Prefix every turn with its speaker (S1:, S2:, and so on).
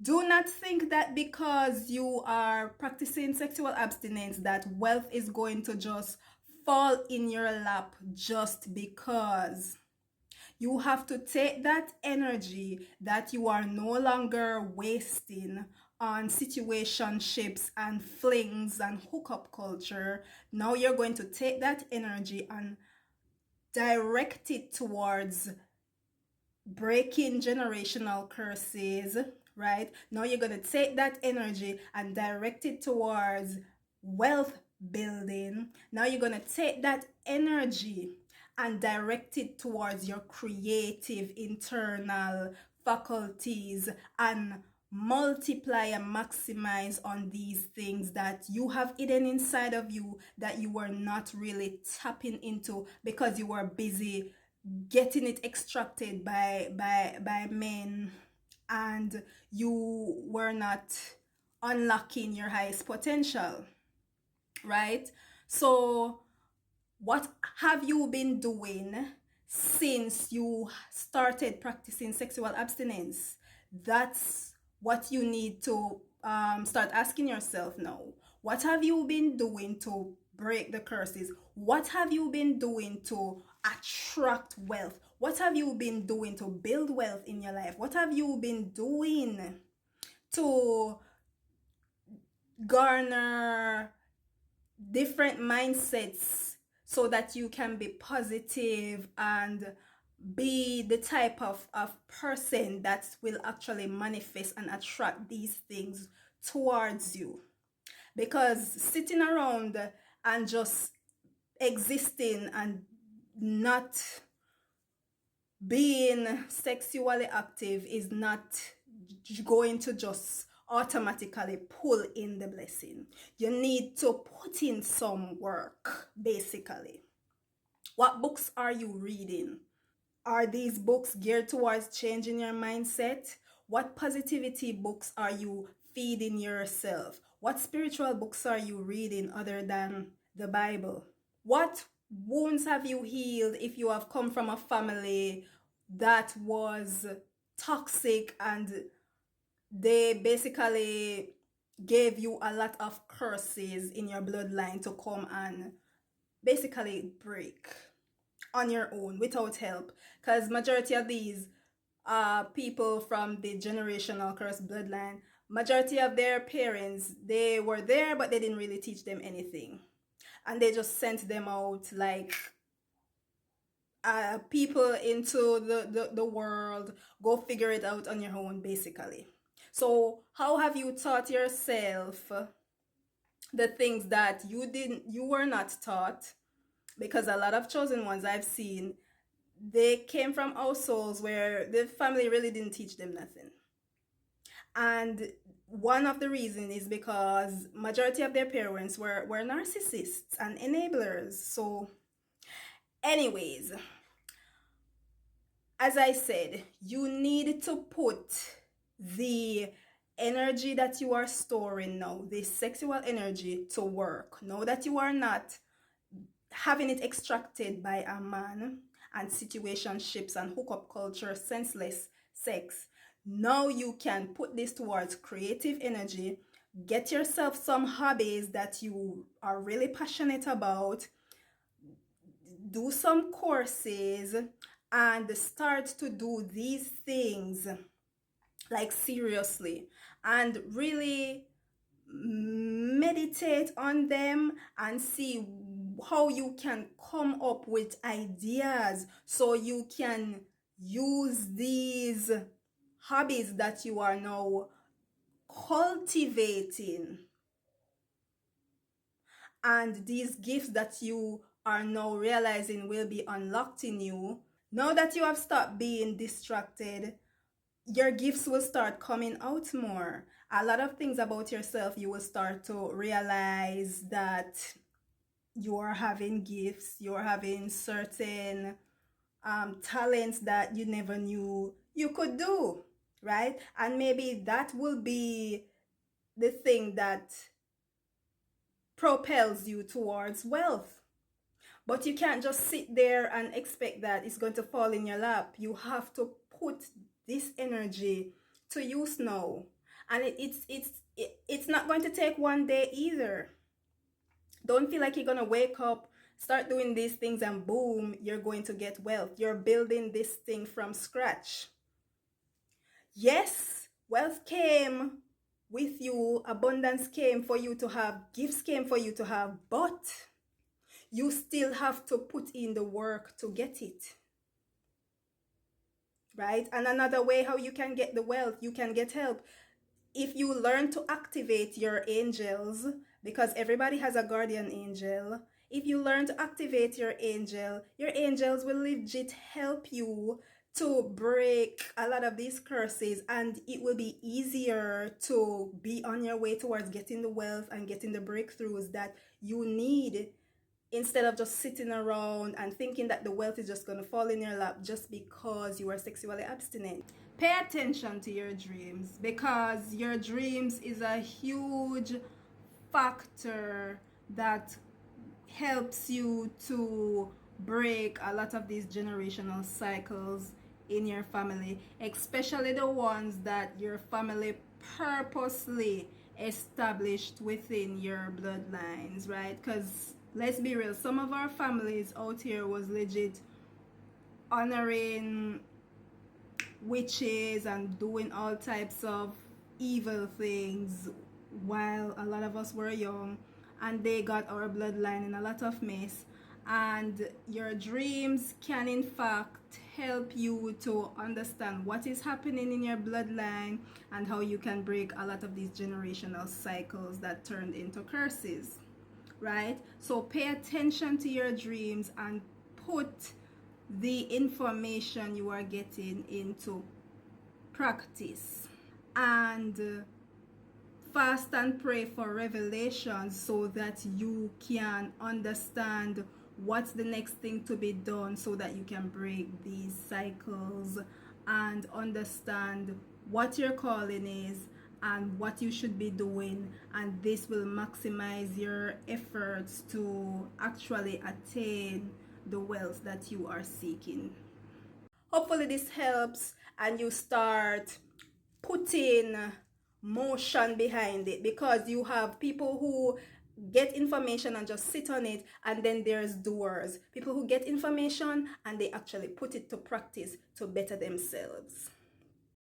S1: Do not think that because you are practicing sexual abstinence that wealth is going to just fall in your lap just because. You have to take that energy that you are no longer wasting on situationships and flings and hookup culture. Now you're going to take that energy and direct it towards breaking generational curses, right? Now you're going to take that energy and direct it towards wealth building. Now you're going to take that energy and direct it towards your creative internal faculties and multiply and maximize on these things that you have hidden inside of you that you were not really tapping into because you were busy getting it extracted by men, and you were not unlocking your highest potential, right? So what have you been doing since you started practicing sexual abstinence? That's what you need to start asking yourself now. What have you been doing to break the curses? What have you been doing to attract wealth? What have you been doing to build wealth in your life? What have you been doing to garner different mindsets so that you can be positive and be the type of person that will actually manifest and attract these things towards you? Because sitting around and just existing and not being sexually active is not going to just automatically pull in the blessing. You need to put in some work, basically. What books are you reading? Are these books geared towards changing your mindset? What positivity books are you feeding yourself? What spiritual books are you reading other than the Bible? What wounds have you healed if you have come from a family that was toxic and they basically gave you a lot of curses in your bloodline to come and basically break on your own without help? Because majority of these people from the generational curse bloodline, majority of their parents, they were there but they didn't really teach them anything, and they just sent them out like people into the world. Go figure it out on your own, basically. So how have you taught yourself the things that you were not taught? Because a lot of chosen ones I've seen, they came from households where the family really didn't teach them nothing. And one of the reasons is because majority of their parents were narcissists and enablers. So anyways, as I said, you need to put the energy that you are storing now, the sexual energy, to work. Now that you are not having it extracted by a man and situationships and hookup culture, senseless sex, now you can put this towards creative energy. Get yourself some hobbies that you are really passionate about, do some courses, and start to do these things like seriously and really meditate on them and see how you can come up with ideas so you can use these hobbies that you are now cultivating and these gifts that you are now realizing will be unlocked in you. Now that you have stopped being distracted, your gifts will start coming out more. A lot of things about yourself, you will start to realize that you are having gifts, you're having certain talents that you never knew you could do, right? And maybe that will be the thing that propels you towards wealth. But you can't just sit there and expect that it's going to fall in your lap. You have to put this energy to use now. And it's not going to take one day either. Don't feel like you're going to wake up, start doing these things, and boom, you're going to get wealth. You're building this thing from scratch. Yes, wealth came with you, abundance came for you to have, gifts came for you to have, but you still have to put in the work to get it. Right? And another way how you can get the wealth, you can get help. If you learn to activate your angels, because everybody has a guardian angel, if you learn to activate your angels will legit help you to break a lot of these curses, and it will be easier to be on your way towards getting the wealth and getting the breakthroughs that you need, instead of just sitting around and thinking that the wealth is just going to fall in your lap just because you are sexually abstinent. Pay attention to your dreams, because your dreams is a huge factor that helps you to break a lot of these generational cycles in your family, especially the ones that your family purposely established within your bloodlines, right? Because let's be real, some of our families out here was legit honoring witches and doing all types of evil things while a lot of us were young, and they got our bloodline in a lot of mess. And your dreams can in fact help you to understand what is happening in your bloodline and how you can break a lot of these generational cycles that turned into curses, right? So pay attention to your dreams and put the information you are getting into practice, and fast and pray for revelations so that you can understand what's the next thing to be done, so that you can break these cycles and understand what your calling is and what you should be doing, and this will maximize your efforts to actually attain the wealth that you are seeking. Hopefully this helps and you start putting motion behind it, because you have people who get information and just sit on it, and then there's doers, people who get information and they actually put it to practice to better themselves.